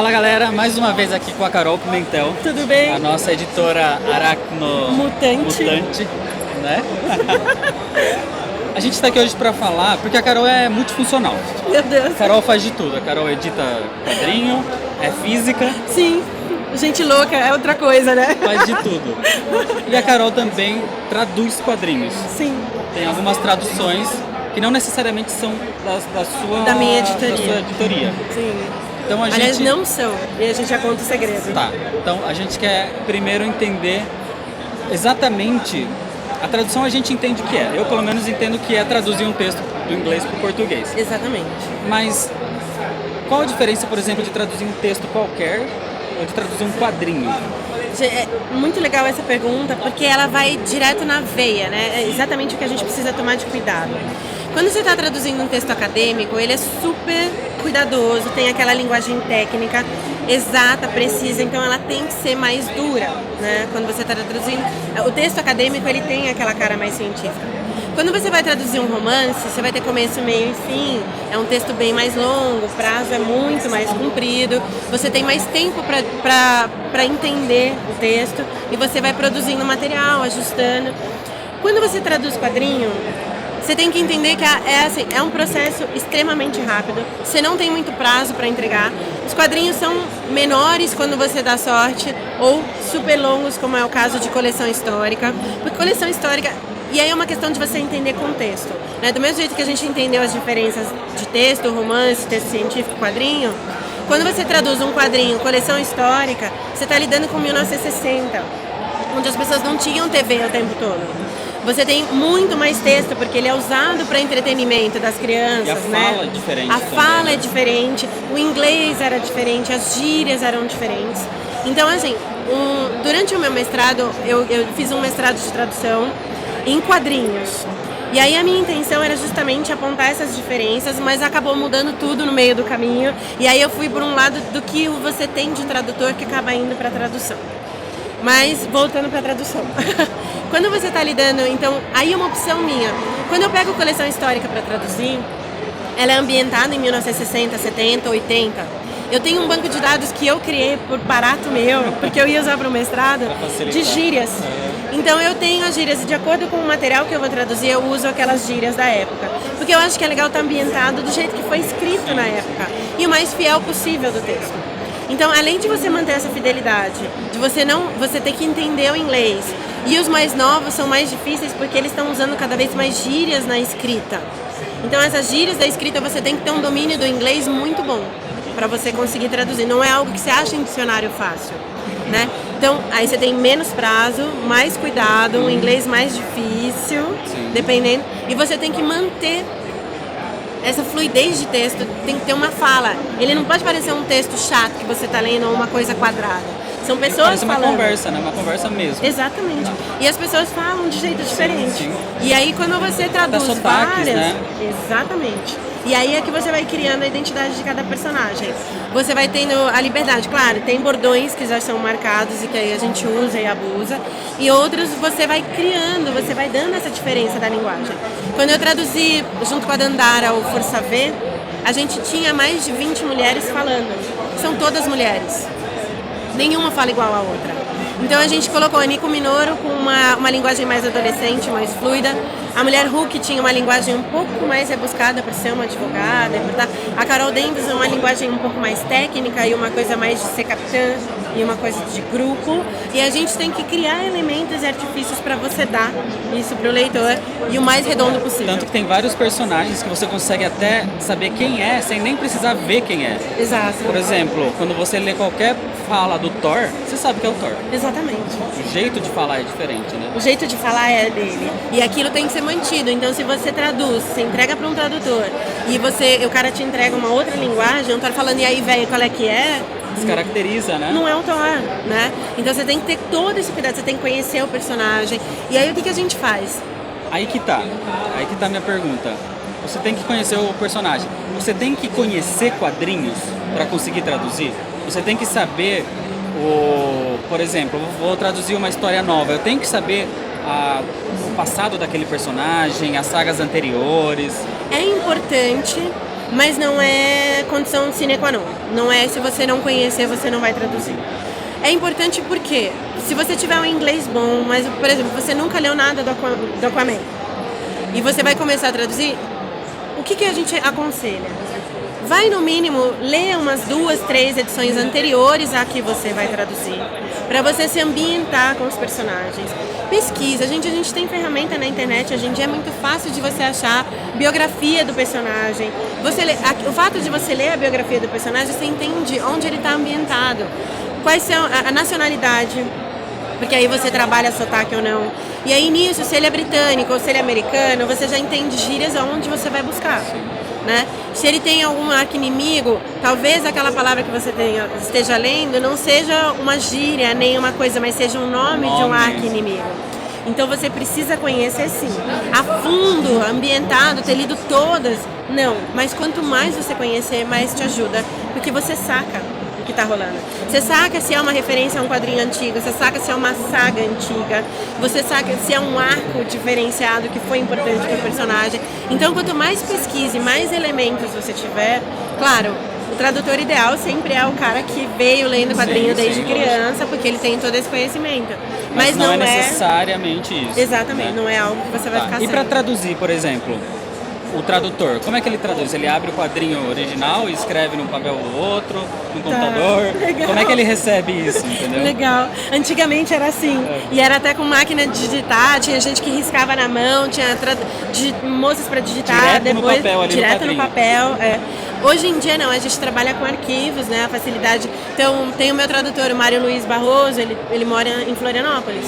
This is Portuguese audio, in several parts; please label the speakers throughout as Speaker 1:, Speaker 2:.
Speaker 1: Fala galera, mais uma vez aqui com a Carol Pimentel.
Speaker 2: Tudo bem?
Speaker 1: A nossa editora Aracno
Speaker 2: Mutante,
Speaker 1: né? A gente está aqui hoje para falar, porque a Carol é multifuncional.
Speaker 2: Meu Deus.
Speaker 1: A Carol faz de tudo. A Carol edita quadrinho, é física.
Speaker 2: Sim, gente louca é outra coisa, né?
Speaker 1: Faz de tudo. E a Carol também traduz quadrinhos.
Speaker 2: Sim.
Speaker 1: Tem algumas traduções que não necessariamente são
Speaker 2: Da minha editoria.
Speaker 1: Da sua editoria.
Speaker 2: Sim.
Speaker 1: Então
Speaker 2: Aliás, não são. E a gente já conta o segredo.
Speaker 1: Tá, então a gente quer primeiro entender exatamente. A tradução a gente entende o que é. Eu, pelo menos, entendo que é traduzir um texto do inglês para o português.
Speaker 2: Exatamente.
Speaker 1: Mas qual a diferença, por exemplo, de traduzir um texto qualquer ou de traduzir um quadrinho?
Speaker 2: É muito legal essa pergunta, porque ela vai direto na veia, né? É exatamente o que a gente precisa tomar de cuidado. Quando você está traduzindo um texto acadêmico, ele é super cuidadoso, tem aquela linguagem técnica exata, precisa, então ela tem que ser mais dura, né? Quando você está traduzindo, o texto acadêmico ele tem aquela cara mais científica. Quando você vai traduzir um romance, você vai ter começo, meio e fim, é um texto bem mais longo, o prazo é muito mais comprido, você tem mais tempo para entender o texto e você vai produzindo material, ajustando. Quando você traduz quadrinho, você tem que entender que é um processo extremamente rápido, você não tem muito prazo para entregar, os quadrinhos são menores quando você dá sorte, ou super longos, como é o caso de coleção histórica, porque coleção histórica, e aí é uma questão de você entender contexto, né? Do mesmo jeito que a gente entendeu as diferenças de texto, romance, texto científico, quadrinho, quando você traduz um quadrinho, coleção histórica, você está lidando com 1960, onde as pessoas não tinham TV o tempo todo. Você tem muito mais texto, porque ele é usado para entretenimento das crianças,
Speaker 1: e a
Speaker 2: né?
Speaker 1: fala é diferente.
Speaker 2: A fala
Speaker 1: também,
Speaker 2: é diferente, o inglês era diferente, as gírias eram diferentes. Então, assim, durante o meu mestrado, eu fiz um mestrado de tradução em quadrinhos. E aí a minha intenção era justamente apontar essas diferenças, mas acabou mudando tudo no meio do caminho. E aí eu fui por um lado do que você tem de tradutor que acaba indo para a tradução. Mas voltando para a tradução. Quando você está lidando, então, aí é uma opção minha. Quando eu pego coleção histórica para traduzir, ela é ambientada em 1960, 70, 80. Eu tenho um banco de dados que eu criei por barato meu, porque eu ia usar para o mestrado, de gírias. Então eu tenho as gírias e de acordo com o material que eu vou traduzir, eu uso aquelas gírias da época. Porque eu acho que é legal estar ambientado do jeito que foi escrito na época e o mais fiel possível do texto. Então, além de você manter essa fidelidade, de você ter que entender o inglês, e os mais novos são mais difíceis porque eles estão usando cada vez mais gírias na escrita. Então, essas gírias da escrita você tem que ter um domínio do inglês muito bom para você conseguir traduzir. Não é algo que você acha em dicionário fácil, né? Então, aí você tem menos prazo, mais cuidado, um inglês mais difícil, dependendo, e você tem que manter essa fluidez de texto, tem que ter uma fala. Ele não pode parecer um texto chato que você está lendo ou uma coisa quadrada. São pessoas
Speaker 1: Parece
Speaker 2: falando.
Speaker 1: uma conversa, né? Uma conversa mesmo.
Speaker 2: Exatamente. E as pessoas falam de jeito diferente.
Speaker 1: Sim.
Speaker 2: E aí quando você traduz
Speaker 1: sotaques,
Speaker 2: várias...
Speaker 1: né?
Speaker 2: Exatamente. E aí é que você vai criando a identidade de cada personagem. Você vai tendo a liberdade. Claro, tem bordões que já são marcados e que aí a gente usa e abusa. E outros você vai criando, você vai dando essa diferença da linguagem. Quando eu traduzi junto com a Dandara o Força V, a gente tinha mais de 20 mulheres falando. São todas mulheres. Nenhuma fala igual à outra. Então a gente colocou a Nico Minoru com uma linguagem mais adolescente, mais fluida. A mulher Hulk tinha uma linguagem um pouco mais rebuscada por ser uma advogada. A Carol Danvers é uma linguagem um pouco mais técnica e uma coisa mais de ser capitã e uma coisa de grupo. E a gente tem que criar elementos e artifícios para você dar isso para o leitor e o mais redondo possível.
Speaker 1: Tanto que tem vários personagens que você consegue até saber quem é, sem nem precisar ver quem é.
Speaker 2: Exato.
Speaker 1: Por exemplo, quando você lê qualquer fala do Thor, você sabe que é o Thor.
Speaker 2: Exatamente.
Speaker 1: O jeito de falar é diferente, né?
Speaker 2: O jeito de falar é dele. E aquilo tem que ser mantido. Então, se você traduz, você entrega para um tradutor e o cara te entrega uma outra linguagem, um Thor falando, e aí, velho, qual é que é?
Speaker 1: Descaracteriza, né?
Speaker 2: Não é o Thor, né? Então, você tem que ter todo esse cuidado, você tem que conhecer o personagem. E aí, o que a gente faz?
Speaker 1: Aí que tá a minha pergunta. Você tem que conhecer o personagem. Você tem que conhecer quadrinhos para conseguir traduzir? Você tem que saber por exemplo, eu vou traduzir uma história nova. Eu tenho que saber o passado daquele personagem, as sagas anteriores.
Speaker 2: É importante, mas não é condição sine qua non. Não é, se você não conhecer, você não vai traduzir. É importante porque, se você tiver um inglês bom, mas, por exemplo, você nunca leu nada do Aquaman, e você vai começar a traduzir, o que a gente aconselha? Vai, no mínimo, ler umas 2, 3 edições anteriores à que você vai traduzir, para você se ambientar com os personagens. Pesquisa, a gente tem ferramenta na internet, hoje em dia é muito fácil de você achar biografia do personagem. O fato de você ler a biografia do personagem, você entende onde ele está ambientado, quais são a nacionalidade, porque aí você trabalha sotaque ou não. E aí nisso, se ele é britânico ou se ele é americano, você já entende gírias aonde você vai buscar. Né? Se ele tem algum arqui-inimigo, talvez aquela palavra que você esteja lendo não seja uma gíria nem uma coisa, mas seja um nome de um arqui-inimigo. Então você precisa conhecer sim, a fundo, ambientado, ter lido todas, não. Mas quanto mais você conhecer, mais te ajuda, porque você saca o que está rolando. Você saca se é uma referência a um quadrinho antigo, você saca se é uma saga antiga, você saca se é um arco diferenciado que foi importante para o personagem. Então, quanto mais pesquise, mais elementos você tiver, claro, o tradutor ideal sempre é o cara que veio lendo quadrinho desde criança, porque ele tem todo esse conhecimento.
Speaker 1: Mas não é necessariamente isso.
Speaker 2: Exatamente,
Speaker 1: né?
Speaker 2: não é algo que você vai ficar
Speaker 1: E para traduzir, por exemplo, o tradutor, como é que ele traduz? Ele abre o quadrinho original e escreve num papel ou outro, no computador?
Speaker 2: Legal.
Speaker 1: Como é que ele recebe isso, entendeu?
Speaker 2: Legal. Antigamente era assim. E era até com máquina de digitar, tinha gente que riscava na mão, tinha moças para digitar,
Speaker 1: Direto
Speaker 2: depois
Speaker 1: no papel, ali
Speaker 2: direto
Speaker 1: no
Speaker 2: no papel. Hoje em dia não, a gente trabalha com arquivos, né? A facilidade. Então tem o meu tradutor, o Mário Luiz Barroso, ele mora em Florianópolis.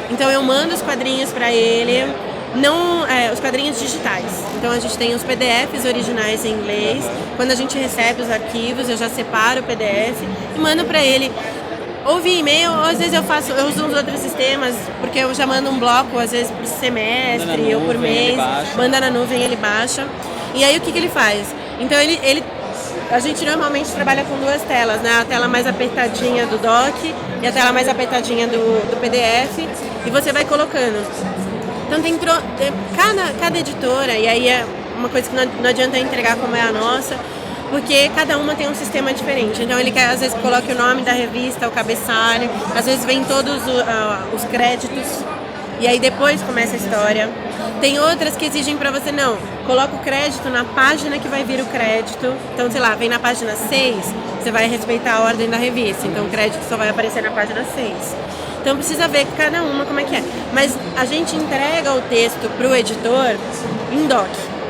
Speaker 2: Então eu mando os quadrinhos para ele. Não, os quadrinhos digitais. Então a gente tem os PDFs originais em inglês. Quando a gente recebe os arquivos, eu já separo o PDF e mando para ele. Ou via e-mail, ou às vezes eu uso uns outros sistemas, porque eu já mando um bloco, às vezes por semestre ou por mês. Manda na nuvem, ele baixa. E aí o que ele faz? Então a gente normalmente trabalha com 2 telas, né? A tela mais apertadinha do doc e a tela mais apertadinha do PDF. E você vai colocando. Então tem cada editora, e aí é uma coisa que não adianta entregar como é a nossa, porque cada uma tem um sistema diferente. Então ele quer, às vezes, coloque o nome da revista, o cabeçalho, às vezes vem todos os créditos, e aí depois começa a história. Tem outras que exigem pra você, não, coloca o crédito na página que vai vir o crédito. Então, sei lá, vem na página 6, você vai respeitar a ordem da revista, então o crédito só vai aparecer na página 6. Então precisa ver cada uma como é que é. Mas a gente entrega o texto pro editor em doc.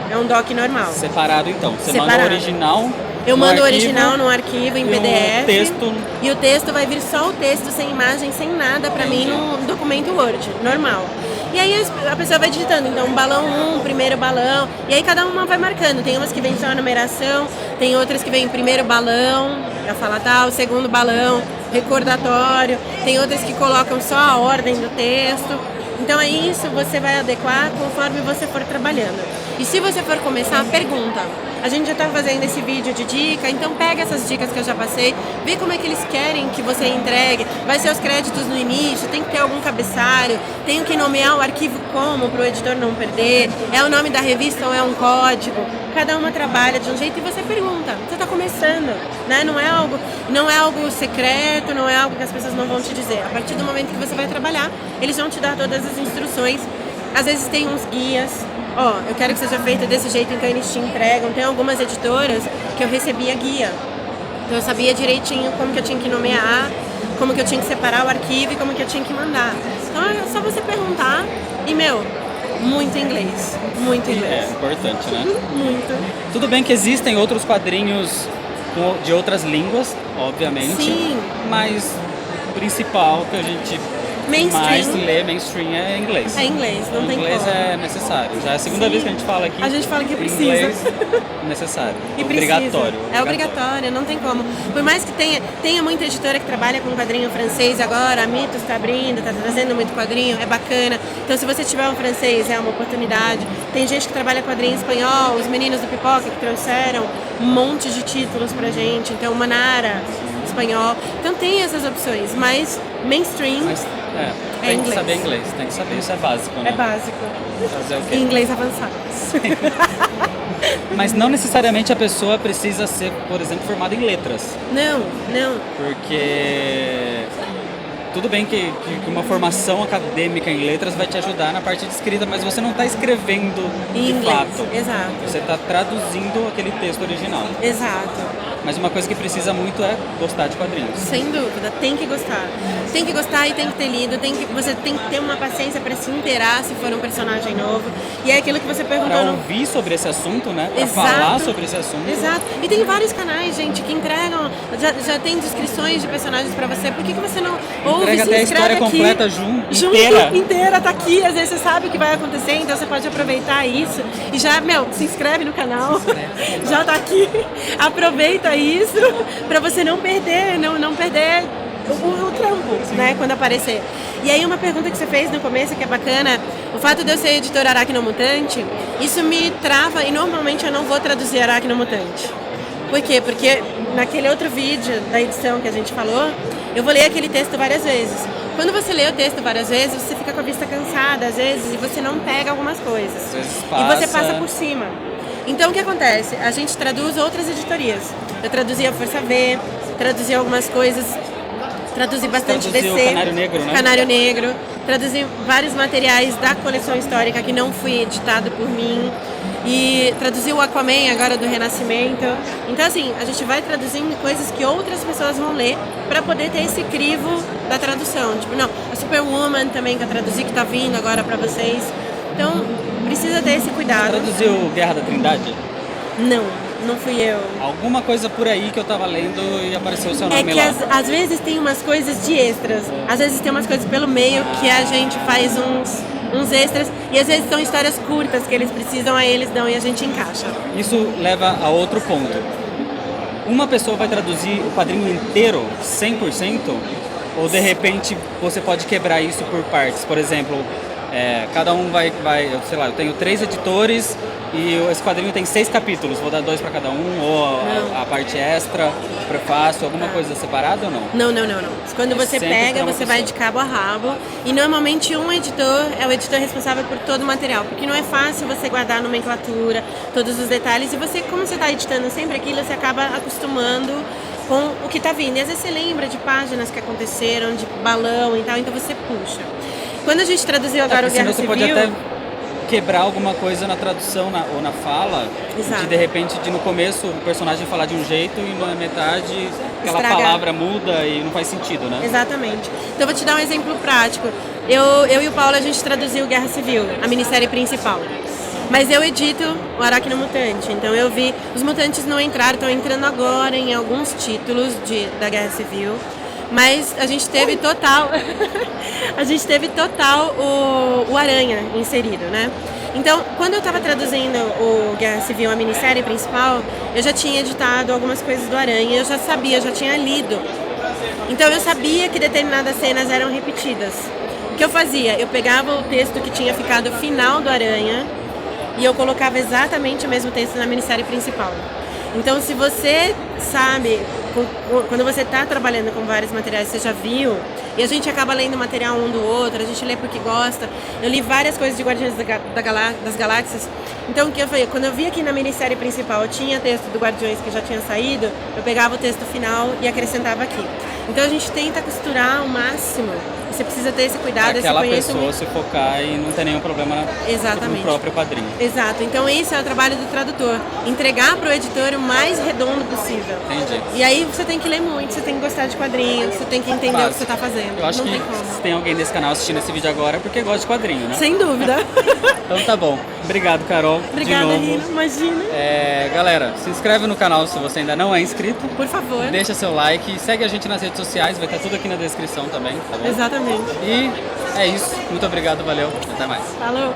Speaker 2: É um doc normal.
Speaker 1: Separado então. Você manda o original.
Speaker 2: Eu mando o original no arquivo em PDF.
Speaker 1: O texto...
Speaker 2: E o texto vai vir só o texto, sem imagem, sem nada, pra mim, num documento Word, normal. E aí a pessoa vai digitando, então balão 1, primeiro balão, e aí cada uma vai marcando. Tem umas que vem só a numeração, tem outras que vem primeiro balão, já fala tal, segundo balão, recordatório, tem outras que colocam só a ordem do texto. Então é isso, você vai adequar conforme você for trabalhando. E se você for começar, pergunta. A gente já está fazendo esse vídeo de dica, então pega essas dicas que eu já passei, vê como é que eles querem que você entregue. Vai ser os créditos no início, tem que ter algum cabeçalho, tenho que nomear o arquivo como para o editor não perder, é o nome da revista ou é um código. Cada uma trabalha de um jeito e você pergunta. Você está começando, né? Não é algo secreto, não é algo que as pessoas não vão te dizer. A partir do momento que você vai trabalhar, eles vão te dar todas as instruções. Às vezes tem uns guias. Eu quero que seja feito desse jeito, então eles te entregam. Tem algumas editoras que eu recebia guia. Então eu sabia direitinho como que eu tinha que nomear, como que eu tinha que separar o arquivo e como que eu tinha que mandar. Então é só você perguntar e, muito inglês. Muito inglês.
Speaker 1: É importante, né?
Speaker 2: Muito.
Speaker 1: Tudo bem que existem outros quadrinhos de outras línguas, obviamente.
Speaker 2: Sim.
Speaker 1: Mas o principal que a gente mais lê mainstream é inglês.
Speaker 2: É inglês, não tem como.
Speaker 1: Inglês é necessário. Já é a segunda vez que a gente fala aqui.
Speaker 2: A gente fala que precisa.
Speaker 1: Inglês é necessário.
Speaker 2: E
Speaker 1: obrigatório.
Speaker 2: É obrigatório, não tem como. Por mais que tenha muita editora que trabalha com quadrinho francês agora, a Mitos está abrindo, está trazendo muito quadrinho, é bacana. Então se você tiver um francês, é uma oportunidade. Tem gente que trabalha quadrinho em espanhol, os meninos do Pipoca que trouxeram um monte de títulos pra gente. Então Manara, espanhol. Então tem essas opções, mas mainstream É
Speaker 1: tem que
Speaker 2: inglês.
Speaker 1: saber inglês, tem que saber, isso é básico, né?
Speaker 2: É básico.
Speaker 1: Fazer o
Speaker 2: E
Speaker 1: quê?
Speaker 2: inglês avançado.
Speaker 1: Mas não necessariamente a pessoa precisa ser, por exemplo, formada em letras.
Speaker 2: Não, não.
Speaker 1: Porque tudo bem que uma formação acadêmica em letras vai te ajudar na parte de escrita, mas você não está escrevendo
Speaker 2: Em
Speaker 1: de
Speaker 2: inglês.
Speaker 1: fato.
Speaker 2: Exato.
Speaker 1: Você está traduzindo aquele texto original.
Speaker 2: Exato.
Speaker 1: Mas uma coisa que precisa muito é gostar de quadrinhos.
Speaker 2: Sem dúvida, tem que gostar. Tem que gostar e tem que ter lido, você tem que ter uma paciência para se inteirar se for um personagem novo. E é aquilo que você perguntou.
Speaker 1: Para
Speaker 2: no-
Speaker 1: ouvir sobre esse assunto, né? Para
Speaker 2: Exato.
Speaker 1: falar sobre esse assunto.
Speaker 2: Exato. E tem vários canais, gente, que entregam, já tem descrições de personagens pra você. Por que você não ouve,
Speaker 1: Entrega
Speaker 2: se
Speaker 1: até a
Speaker 2: inscreve
Speaker 1: história
Speaker 2: aqui,
Speaker 1: completa inteira.
Speaker 2: inteira, tá aqui. Às vezes você sabe o que vai acontecer, então você pode aproveitar isso. E já, se inscreve no canal. Já tá aqui. Aproveita isso pra você não perder, não perder o trampo, né, quando aparecer. E aí uma pergunta que você fez no começo, que é bacana, o fato de eu ser editora Aracnomutante, isso me trava e normalmente eu não vou traduzir Aracnomutante. Por quê? Porque naquele outro vídeo da edição que a gente falou, eu vou ler aquele texto várias vezes. Quando você lê o texto várias vezes, você fica com a vista cansada às vezes e você não pega algumas coisas.
Speaker 1: Às vezes
Speaker 2: E você passa por cima. Então o que acontece? A gente traduz outras editorias. Eu traduzi a Força V, traduzi algumas coisas, traduzi bastante
Speaker 1: Traduziu
Speaker 2: DC,
Speaker 1: Canário Negro, né?
Speaker 2: Canário Negro, traduzi vários materiais da coleção histórica que não foi editado por mim e traduzi o Aquaman agora do Renascimento. Então assim, a gente vai traduzindo coisas que outras pessoas vão ler para poder ter esse crivo da tradução. Tipo, não, a Superwoman também que eu traduzi, que tá vindo agora para vocês. Então, precisa ter esse cuidado.
Speaker 1: Traduziu Guerra da Trindade?
Speaker 2: Não fui eu.
Speaker 1: Alguma coisa por aí que eu tava lendo e apareceu o seu
Speaker 2: É
Speaker 1: nome
Speaker 2: que
Speaker 1: lá.
Speaker 2: às vezes tem umas coisas de extras. Às vezes tem umas coisas pelo meio que a gente faz uns extras. E às vezes são histórias curtas que eles precisam, aí eles dão e a gente encaixa.
Speaker 1: Isso leva a outro ponto. Uma pessoa vai traduzir o quadrinho inteiro, 100%? Ou de repente você pode quebrar isso por partes? Por exemplo, cada um vai, sei lá, eu tenho 3 editores e esse quadrinho tem 6 capítulos, vou dar 2 para cada um, ou a parte extra, o prefácio, alguma coisa separada ou não?
Speaker 2: Não. Quando você
Speaker 1: Sempre
Speaker 2: pega,
Speaker 1: pra uma
Speaker 2: você vai
Speaker 1: pessoa.
Speaker 2: de cabo a rabo. E normalmente um editor é o editor responsável por todo o material. Porque não é fácil você guardar a nomenclatura, todos os detalhes. E você, como você está editando sempre aquilo, você acaba acostumando com o que está vindo. E às vezes você lembra de páginas que aconteceram, de balão e tal, então você puxa. Quando a gente traduziu agora o
Speaker 1: Porque senão
Speaker 2: Guerra
Speaker 1: você
Speaker 2: Civil...
Speaker 1: pode até quebrar alguma coisa na tradução ou na fala,
Speaker 2: Exato.
Speaker 1: de repente no começo o personagem falar de um jeito e na metade aquela
Speaker 2: Estragar.
Speaker 1: palavra muda e não faz sentido, né?
Speaker 2: Exatamente. Então eu vou te dar um exemplo prático. Eu e o Paulo, a gente traduziu Guerra Civil, a minissérie principal. Mas eu edito o Aracnomutante, então eu vi... Os mutantes não entraram, estão entrando agora em alguns títulos da Guerra Civil. Mas a gente teve total... a gente teve total o Aranha inserido, né? Então, quando eu estava traduzindo o Guerra Civil, a minissérie principal, eu já tinha editado algumas coisas do Aranha, eu já sabia, eu já tinha lido. Então eu sabia que determinadas cenas eram repetidas. O que eu fazia? Eu pegava o texto que tinha ficado final do Aranha e eu colocava exatamente o mesmo texto na minissérie principal. Então, se você sabe, quando você está trabalhando com vários materiais, você já viu, e a gente acaba lendo material um do outro, a gente lê porque gosta. Eu li várias coisas de Guardiões das Galáxias. Então, o que eu falei? Quando eu vi aqui na minissérie principal, eu tinha texto do Guardiões que já tinha saído, eu pegava o texto final e acrescentava aqui. Então, a gente tenta costurar ao máximo. Você precisa ter esse cuidado, esse
Speaker 1: Aquela
Speaker 2: conhecimento.
Speaker 1: pessoa se focar e não ter nenhum problema
Speaker 2: Exatamente.
Speaker 1: no próprio quadrinho.
Speaker 2: Exato. Então, esse é o trabalho do tradutor. Entregar para o editor o mais redondo possível.
Speaker 1: Entendi.
Speaker 2: E aí você tem que ler muito, você tem que gostar de quadrinhos, você tem que entender o que você está fazendo.
Speaker 1: Eu acho
Speaker 2: não
Speaker 1: que
Speaker 2: tem como.
Speaker 1: se tem alguém desse canal assistindo esse vídeo agora é porque gosta de quadrinho, né?
Speaker 2: Sem dúvida.
Speaker 1: Então tá bom. Obrigado, Carol.
Speaker 2: Obrigada,
Speaker 1: de novo.
Speaker 2: Rino. Imagina.
Speaker 1: Galera, se inscreve no canal se você ainda não é inscrito.
Speaker 2: Por favor.
Speaker 1: Deixa seu like, segue a gente nas redes sociais, vai estar tudo aqui na descrição também, tá bom?
Speaker 2: Exatamente.
Speaker 1: E é isso. Muito obrigado, valeu. Até mais.
Speaker 2: Falou.